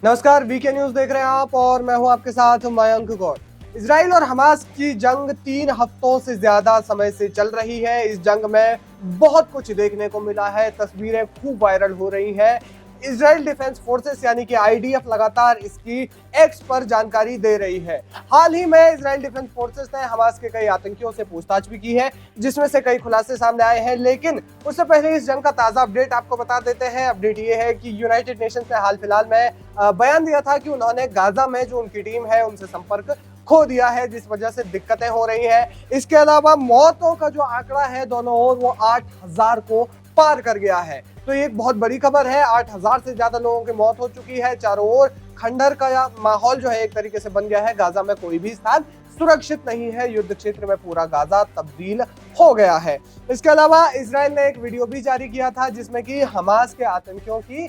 नमस्कार, VK news देख रहे हैं आप और मैं हूं आपके साथ मयंक गौर। इजराइल और हमास की जंग 3 हफ्तों से ज्यादा समय से चल रही है। इस जंग में बहुत कुछ देखने को मिला है, तस्वीरें खूब वायरल हो रही हैं। इजराइल डिफेंस फोर्सेस यानी कि आईडीएफ लगातार इसकी एक्स पर जानकारी दे रही है। हाल ही में इजराइल डिफेंस फोर्सेस ने हमास के कई आतंकियों से पूछताछ भी की है, जिसमें से कई खुलासे सामने आए हैं। लेकिन उससे पहले इस जंग का ताजा अपडेट आपको बता देते हैं। अपडेट ये है कि यूनाइटेड नेशंस ने हाल फिलहाल में बयान दिया था कि उन्होंने गाजा में जो उनकी टीम है उनसे संपर्क खो दिया है, जिस वजह से दिक्कतें हो रही हैं। इसके अलावा मौतों का जो आंकड़ा है दोनों ओर वो 8,000 को पार कर गया है। तो ये एक बहुत बड़ी खबर है। 8,000 से ज्यादा लोगों की मौत हो चुकी है। चारों ओर खंडर का माहौल जो है एक तरीके से बन गया है। गाजा में कोई भी स्थान सुरक्षित नहीं है। युद्ध क्षेत्र में पूरा गाजा तब्दील हो गया है। इसके अलावा इजराइल ने एक वीडियो भी जारी किया था जिसमें कि हमास के आतंकियों की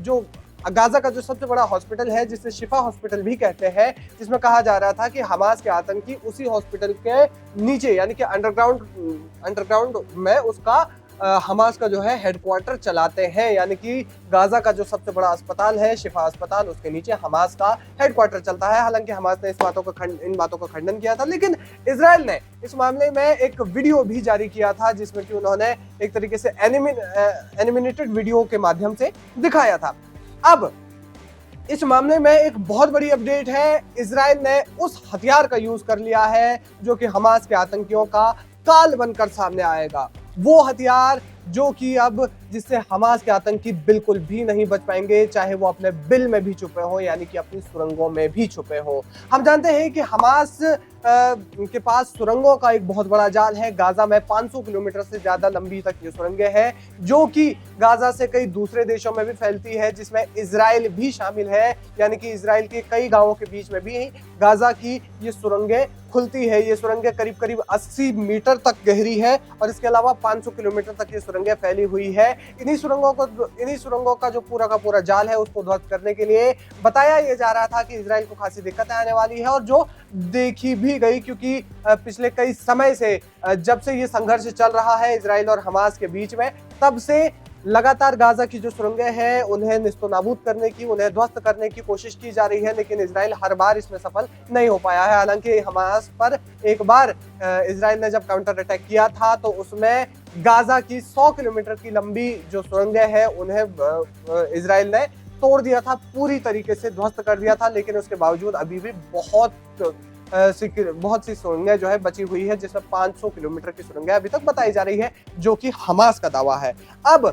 जो गाजा का जो सबसे बड़ा हॉस्पिटल है, जिसे शिफा हॉस्पिटल भी कहते हैं, जिसमें कहा जा रहा था कि हमास के आतंकी उसी हॉस्पिटल के नीचे यानी कि अंडरग्राउंड में उसका हमास का जो है हेडक्वार्टर चलाते हैं। यानी कि गाजा का जो सबसे बड़ा अस्पताल है शिफा अस्पताल, उसके नीचे हमास का हेडक्वार्टर चलता है। हालांकि हमास ने इन बातों का खंडन किया था, लेकिन इजराइल ने इस मामले में एक वीडियो भी जारी किया था जिसमें कि उन्होंने एक तरीके से एनिमेटेड वीडियो के माध्यम से दिखाया था। अब इस मामले में एक बहुत बड़ी अपडेट है। इजराइल ने उस हथियार का यूज कर लिया है जो कि हमास के आतंकियों का काल बनकर सामने आएगा। वो हथियार जो कि अब जिससे हमास के आतंकी बिल्कुल भी नहीं बच पाएंगे, चाहे वो अपने बिल में भी छुपे हो यानी कि अपनी सुरंगों में भी छुपे हो। हम जानते हैं कि हमास के पास सुरंगों का एक बहुत बड़ा जाल है। गाजा में 500 किलोमीटर से ज्यादा लंबी तक ये सुरंगें हैं, जो कि गाजा से कई दूसरे देशों में भी फैलती है, जिसमें इजराइल भी शामिल है। यानी कि इजराइल के कई गांवों के बीच में भी गाजा की ये सुरंगें खुलती है। ये सुरंगें करीब करीब 80 मीटर तक गहरी है और इसके अलावा 500 किलोमीटर तक ये सुरंगें फैली हुई है। इन्हीं सुरंगों का जो पूरा का पूरा जाल है उसको ध्वस्त करने के लिए बताया ये जा रहा था कि इजराइल को खासी दिक्कतें आने वाली है, और जो देखी भी गई, क्योंकि पिछले कई समय से जब से ये संघर्ष चल रहा है इजराइल और हमास के बीच में, तब से लगातार गाजा की जो सुरंगें हैं उन्हें निस्तनाबूद करने की, उन्हें ध्वस्त करने की कोशिश की जा रही है, लेकिन इजराइल हर बार इसमें सफल नहीं हो पाया है। हालांकि हमास पर एक बार इजराइल ने जब काउंटर अटैक किया था तो उसमें गाजा की 100 किलोमीटर की लंबी जो सुरंगें हैं उन्हें इजराइल ने तोड़ दिया था, पूरी तरीके से ध्वस्त कर दिया था। लेकिन उसके बावजूद अभी भी बहुत सी सुरंगें जो है बची हुई है, जिसमें 500 किलोमीटर की सुरंगें अभी तक बताई जा रही है, जो कि हमास का दावा है। अब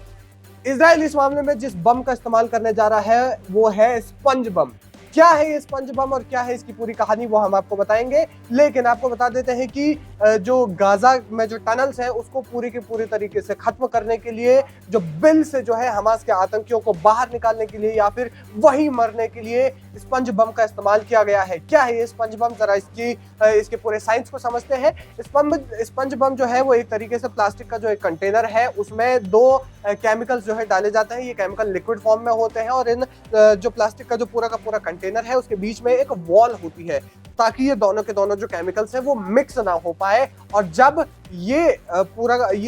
इजराइल इस मामले में जिस बम का इस्तेमाल करने जा रहा है वो है स्पंज बम। क्या है ये स्पंज बम और क्या है इसकी पूरी कहानी, वो हम आपको बताएंगे। लेकिन आपको बता देते हैं कि जो गाजा में जो टनल्स हैं उसको पूरी की पूरी तरीके से खत्म करने के लिए, जो बिल से जो है हमास के आतंकियों को बाहर निकालने के लिए या फिर वहीं मरने के लिए स्पंज बम का इस्तेमाल किया गया है। क्या है ये स्पंज बम, जरा इसके पूरे साइंस को समझते हैं। स्पंज बम जो है वो एक तरीके से प्लास्टिक का जो एक कंटेनर है, उसमें 2 केमिकल्स जो है डाले जाते हैं। ये केमिकल लिक्विड फॉर्म में होते हैं और इन जो प्लास्टिक का जो पूरा का पूरा कंटेनर है उसके बीच में एक वॉल होती है, ताकि ये दोनों के दोनों जो केमिकल्स हैं वो मिक्स ना हो पाए। और जब ये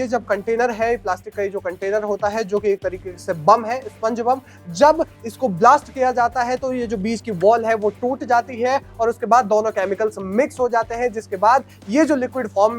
जब कंटेनर है, प्लास्टिक का ये जो कंटेनर होता है जो कि एक तरीके से बम है, स्पंज बम, जब इसको ब्लास्ट किया जाता है तो ये जो बीच की वॉल है वो टूट जाती है और उसके बाद दोनों केमिकल्स मिक्स हो जाते हैं, जिसके बाद ये जो लिक्विड फॉर्म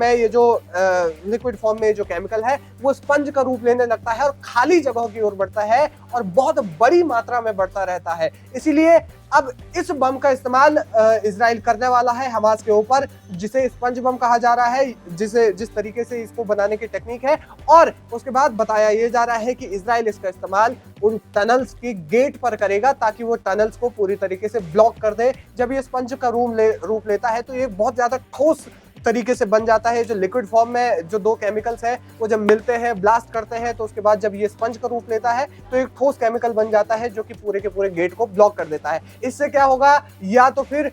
में जो केमिकल है वो स्पंज का रूप लेने लगता है और खाली जगहों की ओर बढ़ता है और बहुत बड़ी मात्रा में बढ़ता रहता है। इसीलिए अब इस बम का इस्तेमाल इजराइल करने वाला है हमास के ऊपर, जिसे स्पंज बम कहा जा रहा है, जिस तरीके से इसको बनाने की टेक्निक है। और उसके बाद बताया यह जा रहा है कि इजराइल इसका इस्तेमाल उन टनल्स के गेट पर करेगा, ताकि वो टनल्स को पूरी तरीके से ब्लॉक कर दे। जब ये स्पंज का रूप लेता है तो ये बहुत ज्यादा ठोस तरीके से बन जाता है। जो लिक्विड फॉर्म में जो 2 केमिकल्स हैं वो जब मिलते हैं, ब्लास्ट करते हैं, तो उसके बाद जब ये स्पंज का रूप लेता है तो एक ठोस केमिकल बन जाता है जो कि पूरे के पूरे गेट को ब्लॉक कर देता है। इससे क्या होगा, या तो फिर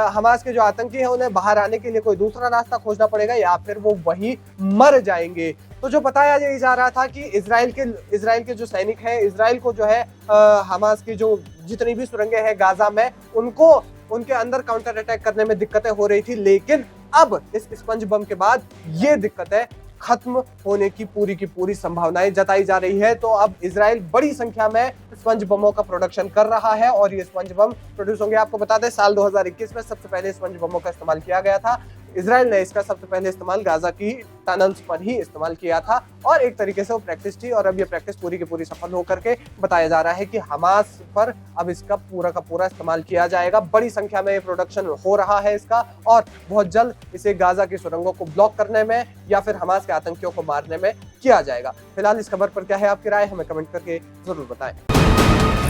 हमास के जो आतंकी हैं उन्हें बाहर आने के लिए कोई दूसरा रास्ता खोजना पड़ेगा या फिर वो वहीं मर जाएंगे। तो जो बताया जा रहा था कि इजराइल के जो सैनिक हैं, इजराइल को जो है हमास की जो जितनी भी सुरंगें हैं गाजा में, उनके अंदर काउंटर अटैक करने में दिक्कतें हो रही थी। लेकिन अब इस स्पंज बम के बाद ये दिक्कतें खत्म होने की पूरी संभावनाएं जताई जा रही है। तो अब इजराइल बड़ी संख्या में स्पंज बमों का प्रोडक्शन कर रहा है और ये स्पंज बम प्रोड्यूस होंगे। आपको बता दें साल 2021 में सबसे पहले स्पंज बमों का इस्तेमाल किया गया था। इजराइल ने इसका सबसे पहले इस्तेमाल गाजा की टनल्स पर ही इस्तेमाल किया था और एक तरीके से वो प्रैक्टिस थी और अब ये प्रैक्टिस पूरी की पूरी सफल होकर के बताया जा रहा है कि हमास पर अब इसका पूरा का पूरा इस्तेमाल किया जाएगा। बड़ी संख्या में ये प्रोडक्शन हो रहा है इसका और बहुत जल्द इसे गाजा की सुरंगों को ब्लॉक करने में या फिर हमास के आतंकियों को मारने में किया जाएगा। फिलहाल इस खबर पर क्या है आपकी राय, हमें कमेंट करके जरूर बताएं।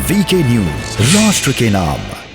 वीके न्यूज, राष्ट्र के नाम।